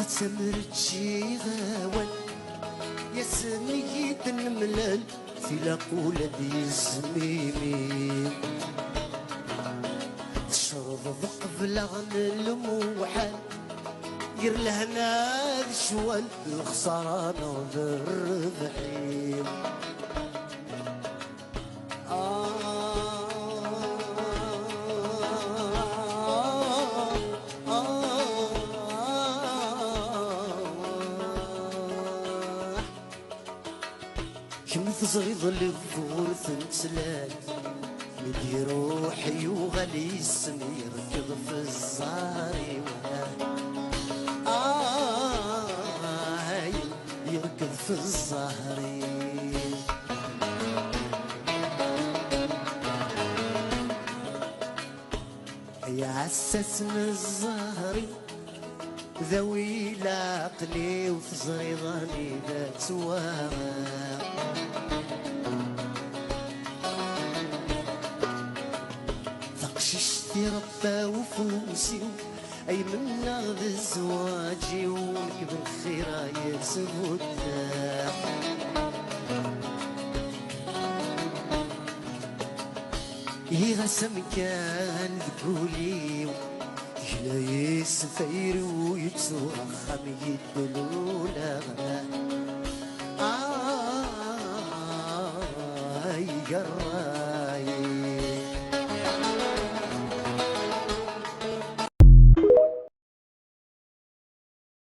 سمرتشي غاوان يا سنيد الملال في لاقولة دي الزميمي تشرب قبل غن الموحل ير لهنا الشوال الخسران بالربحين كم تزغيض الفورث نتسلال مدي روحي وغلي السمي يركض في الزاري يركض في الزهري يا عساس من الزهري ذوي لاقني وفي زريضاني ذات سواها تقششتي ربا وفوسي أي من نغذ الزواجي ونكبر خيرا يسبوتها يغسم كان ذكولي لا يسفير ويتسوى خمي الدلولة يقرب